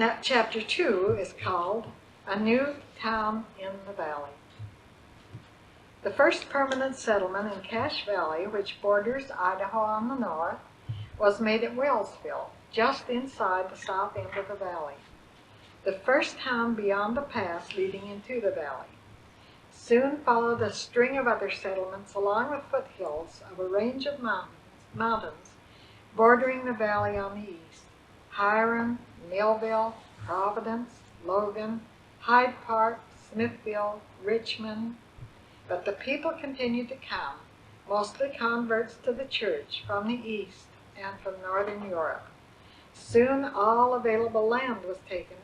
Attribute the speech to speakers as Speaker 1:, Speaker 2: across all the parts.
Speaker 1: Now, chapter 2 is called A New Town in the Valley. The first permanent settlement in Cache Valley, which borders Idaho on the north, was made at Wellsville, just inside the south end of the valley, the first town beyond the pass leading into the valley. Soon followed a string of other settlements along the foothills of a range of mountains bordering the valley on the east: Hiram, Millville, Providence, Logan, Hyde Park, Smithville, Richmond. But the people continued to come, mostly converts to the church from the east and from northern Europe. Soon all available land was taken,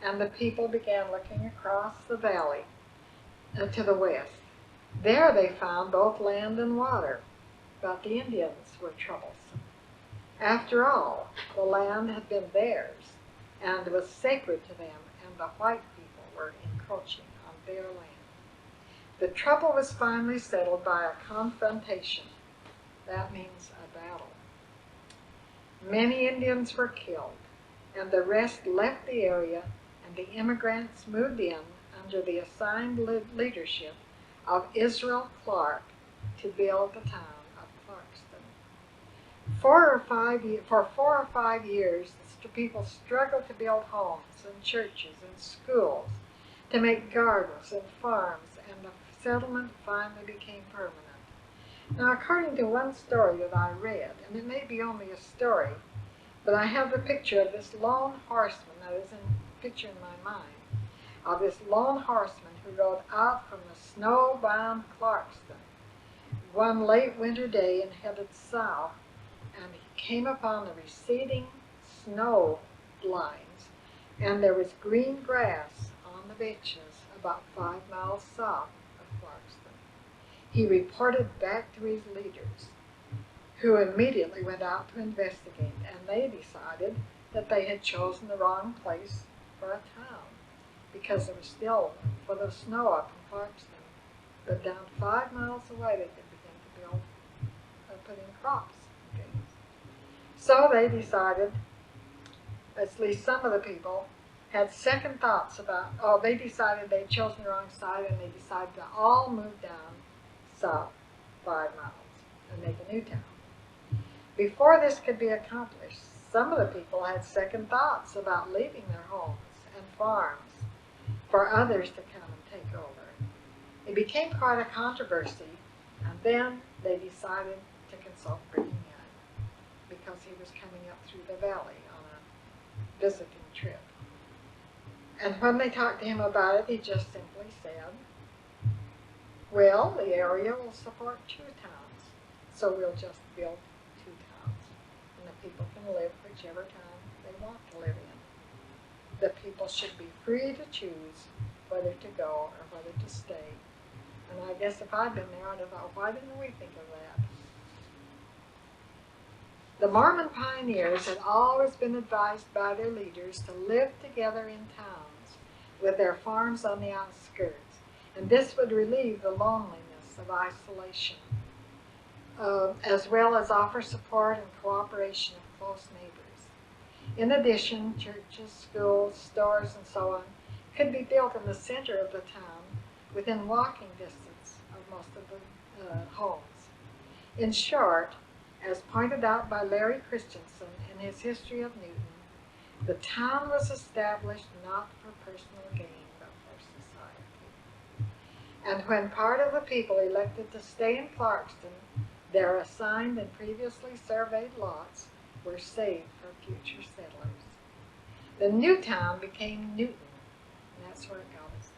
Speaker 1: and the people began looking across the valley to the west. There they found both land and water, but the Indians were troublesome. After all, the land had been theirs, and was sacred to them, and the white people were encroaching on their land. The trouble was finally settled by a confrontation. That means a battle. Many Indians were killed, and the rest left the area, and the immigrants moved in under the assigned leadership of Israel Clark to build the town of Clarkston. For 4 or 5 years, the people struggled to build homes and churches and schools, to make gardens and farms, and the settlement finally became permanent. Now, according to one story that I read, and it may be only a story, but I have the picture of this lone horseman that is picture in my mind, of this lone horseman who rode out from the snow-bound Clarkston one late winter day and headed south, and he came upon the receding snow lines, and there was green grass on the benches about 5 miles south of Clarkston. He reported back to his leaders, who immediately went out to investigate, and they decided that they had chosen the wrong place for a town, because there was still full of snow up in Clarkston. But down 5 miles away, they could begin to build, put in crops and things. So they decided, at least some of the people, had second thoughts about, they decided they'd chosen the wrong side, and they decided to all move down south 5 miles and make a new town. Before this could be accomplished, some of the people had second thoughts about leaving their homes and farms for others to come and take over. It became quite a controversy, and then they decided to consult Brigham Young, because he was coming up through the valley on a visiting trip. And when they talked to him about it, he just simply said, well, the area will support 2 towns, so we'll just build 2 towns, and the people can live whichever town they want to live in. The people should be free to choose whether to go or whether to stay. And I guess if I'd been there, I'd have thought, why didn't we think of that? The Mormon pioneers had always been advised by their leaders to live together in towns with their farms on the outskirts, and this would relieve the loneliness of isolation, as well as offer support and cooperation of close neighbors. In addition, churches, schools, stores, and so on could be built in the center of the town within walking distance of most of the homes. In short, as pointed out by Larry Christensen in his History of Newton, the town was established not for personal gain, but for society. And when part of the people elected to stay in Clarkston, their assigned and previously surveyed lots were saved for future settlers. The new town became Newton, and that's where it got its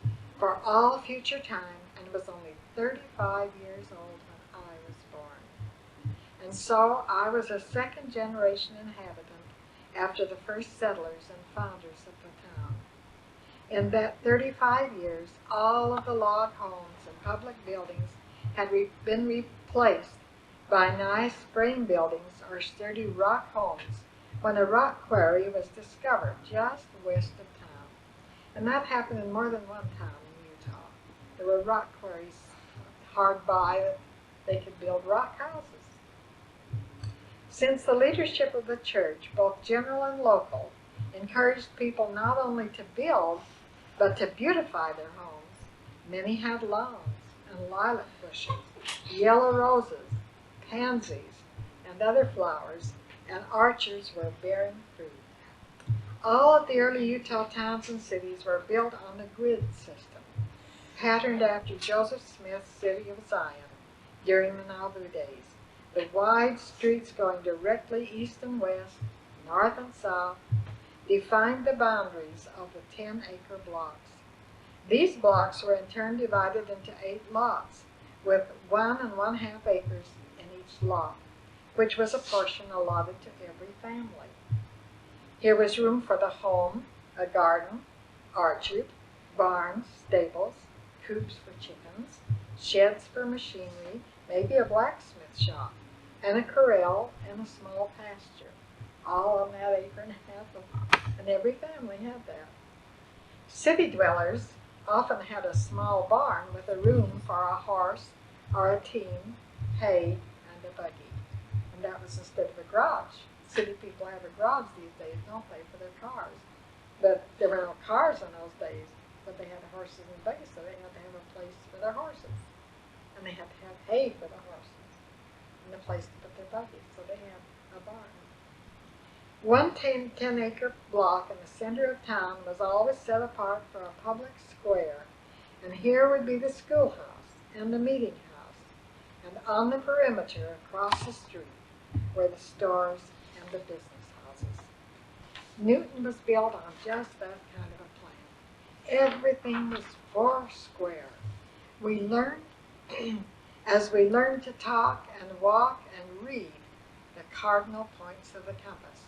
Speaker 1: name, for all future time, and was only 35 years old when I was born. And so I was a second-generation inhabitant after the first settlers and founders of the town. In that 35 years, all of the log homes and public buildings had been replaced by nice frame buildings or sturdy rock homes when a rock quarry was discovered just west of town. And that happened in more than one town in Utah. There were rock quarries hard by that they could build rock houses. Since the leadership of the church, both general and local, encouraged people not only to build, but to beautify their homes. Many had lawns and lilac bushes, yellow roses, pansies, and other flowers, and orchards were bearing fruit. All of the early Utah towns and cities were built on the grid system, patterned after Joseph Smith's City of Zion during the Nauvoo days. The wide streets going directly east and west, north and south, defined the boundaries of the 10-acre blocks. These blocks were in turn divided into 8 lots, with 1 1/2 acres in each lot, which was a portion allotted to every family. Here was room for the home, a garden, orchard, barns, stables, coops for chickens, sheds for machinery, maybe a blacksmith shop, and a corral and a small pasture, all on that 1.5 acres, and every family had that. City dwellers often had a small barn with a room for a horse or a team, hay, and a buggy, and that was instead of a garage. City people have a garage these days, don't they, for their cars? But there were no cars in those days, but they had horses and buggies, so they had to have a place for their horses. And they had to have hay for the horses, and a place to put their buggies, so they had a barn. One 10-acre block in the center of town was always set apart for a public square, and here would be the schoolhouse and the meeting house, and on the perimeter across the street were the stores and the business houses. Newton was built on just that kind of a plan. Everything was 4 square. We learned, as we learned to talk and walk and read, the cardinal points of the compass.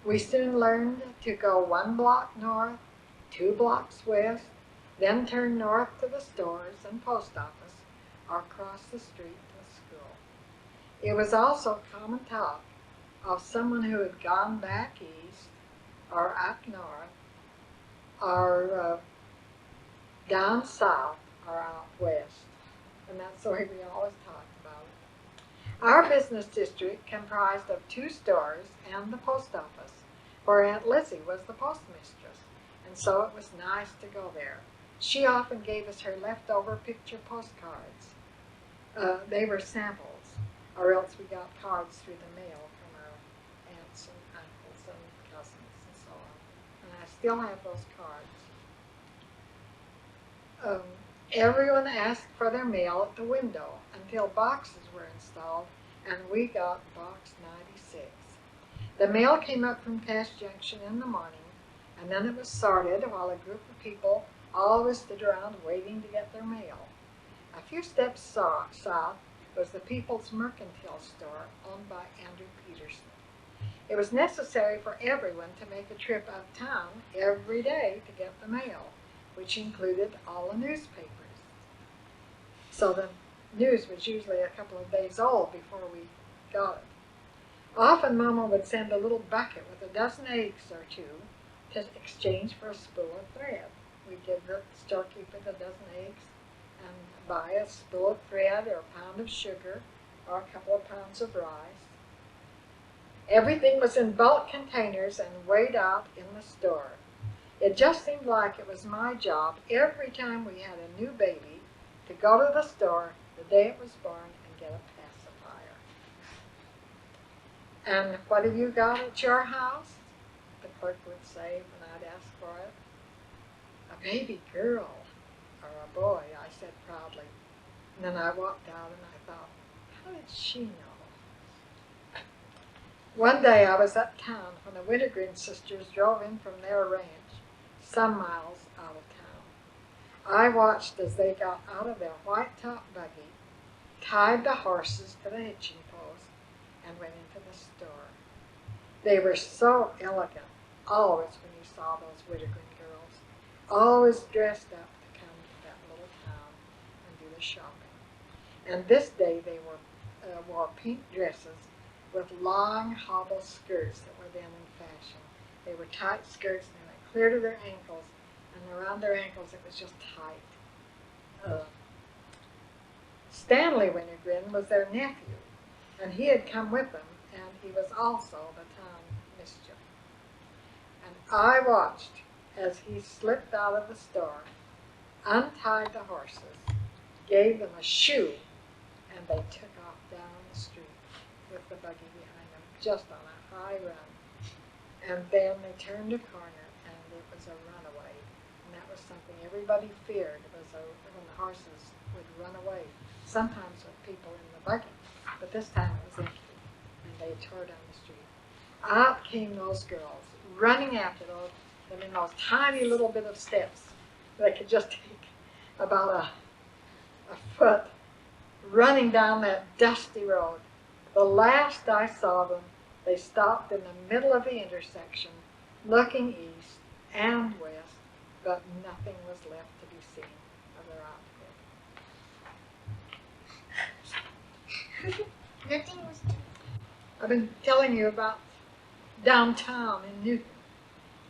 Speaker 1: We soon learned to go 1 block north, 2 blocks west, then turn north to the stores and post office, or cross the street to school. It was also common talk of someone who had gone back east, or up north, or down south, or out west. And that's the way we always talked about it. Our business district comprised of 2 stores and the post office, where Aunt Lizzie was the postmistress, and so it was nice to go there. She often gave us her leftover picture postcards. They were samples, or else we got cards through the mail from our aunts and uncles and cousins and so on. And I still have those cards. Everyone asked for their mail at the window until boxes were installed, and we got box 96. The mail came up from Cash Junction in the morning, and then it was sorted while a group of people always stood around waiting to get their mail. A few steps south was the People's Mercantile Store owned by Andrew Peterson. It was necessary for everyone to make a trip uptown every day to get the mail, which included all the newspapers. So the news was usually a couple of days old before we got it. Often Mama would send a little bucket with a dozen eggs or 2 to exchange for a spool of thread. We'd give the storekeeper the dozen eggs and buy a spool of thread or a pound of sugar or a couple of pounds of rice. Everything was in bulk containers and weighed out in the store. It just seemed like it was my job every time we had a new baby to go to the store the day it was born and get a pacifier. And what have you got at your house? The clerk would say when I'd ask for it. A baby girl, or a boy, I said proudly. And then I walked out and I thought, how did she know? One day I was uptown when the Wintergreen sisters drove in from their ranch, some miles out of town. I watched as they got out of their white-top buggy, tied the horses to the hitching post, and went into the store. They were so elegant, always when you saw those Wintergreen girls, always dressed up to come to that little town and do the shopping. And this day they wore pink dresses with long hobble skirts that were then in fashion. They were tight skirts and they went clear to their ankles, and around their ankles it was just tight. Stanley Wintergreen was their nephew, and he had come with them, and he was also the town mischief. And I watched as he slipped out of the store, untied the horses, gave them a shoe, and they took off down the street with the buggy behind them, just on a high run. And then they turned a corner, and it was a runaway. And that was something everybody feared, was when the horses would run away, sometimes with people in the buggy. But this time it was empty, and they tore down the street. Out came those girls, running after them in those tiny little bit of steps. They could just take about a foot, running down that dusty road. The last I saw them, they stopped in the middle of the intersection, looking east and west, but nothing was left to be seen of their outfit.
Speaker 2: Nothing was.
Speaker 1: I've been telling you about downtown in Newton,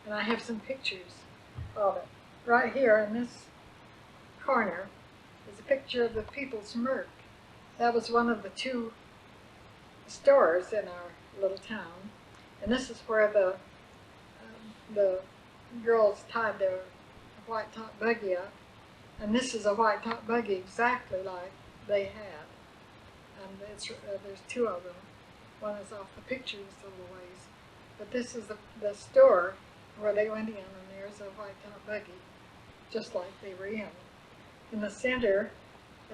Speaker 1: and I have some pictures of it. Right here in this corner is a picture of the People's Merc. That was one of the two stores in our little town, and this is where the girls tied their white top buggy up, and this is a white top buggy exactly like they had, and there's two of them. One is off the picture just a little ways, but this is the store where they went in, and there's a white top buggy just like they were in. In the center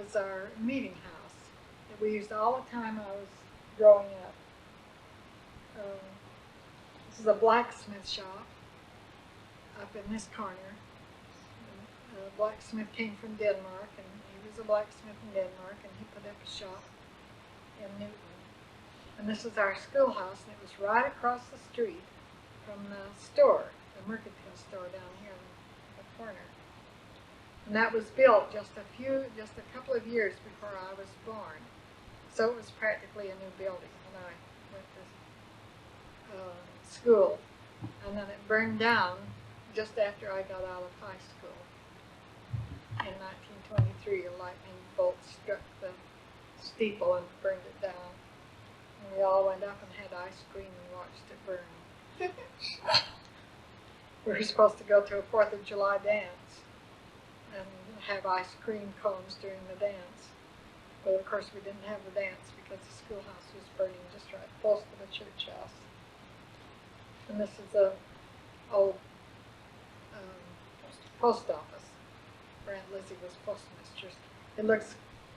Speaker 1: is our meeting house that we used all the time I was growing up. This is a blacksmith shop up in this corner. The blacksmith came from Denmark, and he was a blacksmith in Denmark, and he put up a shop in Newton. And this is our schoolhouse, and it was right across the street from the store, the mercantile store down here in the corner. And that was built just a couple of years before I was born. So it was practically a new building when I went to school. And then it burned down just after I got out of high school. In 1923, a lightning bolt struck the steeple and burned it down. And we all went up and had ice cream and watched it burn. We were supposed to go to a 4th of July dance and have ice cream cones during the dance. But of course we didn't have the dance because the schoolhouse was burning just right close to the church house. And this is the old post office where Aunt Lizzie was postmistress. It looks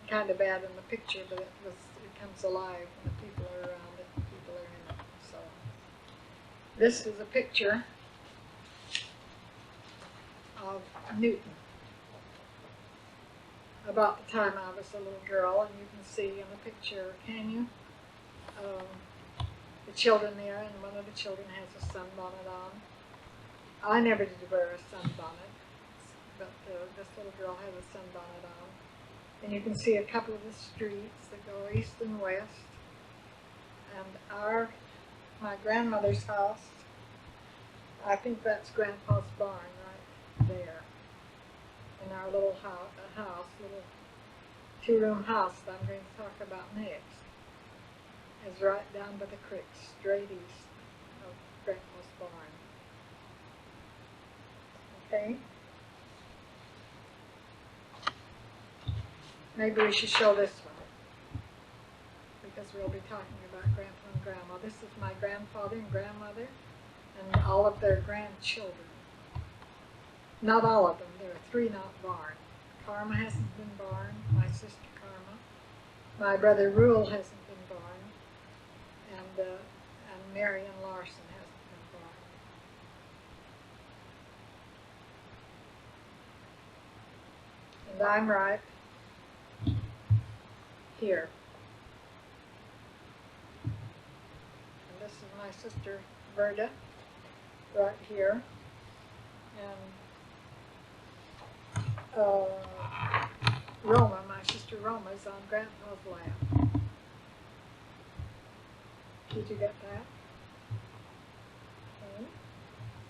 Speaker 1: kind of bad in the picture, but it comes alive when the people are around it, and people are in it. So this is a picture of Newton about the time I was a little girl, and you can see in the picture, can you? The children there, and one of the children has a sunbonnet on. I never did wear a sunbonnet, but this little girl had a sunbonnet on. And you can see a couple of the streets that go east and west. And my grandmother's house, I think that's Grandpa's barn right there. In our little house, little two-room house that I'm going to talk about next, is right down by the creek, straight east of Grandpa's barn. Okay? Maybe we should show this one, because we'll be talking about Grandpa and Grandma. This is my grandfather and grandmother, and all of their grandchildren. Not all of them, there are 3 not born. Karma hasn't been born, my sister Karma. My brother Rule hasn't been born, and Mary and Larsen hasn't been born. And I'm right here. And this is my sister Verda, right here. And Roma, my sister Roma, is on Grandpa's lap. Did you get that?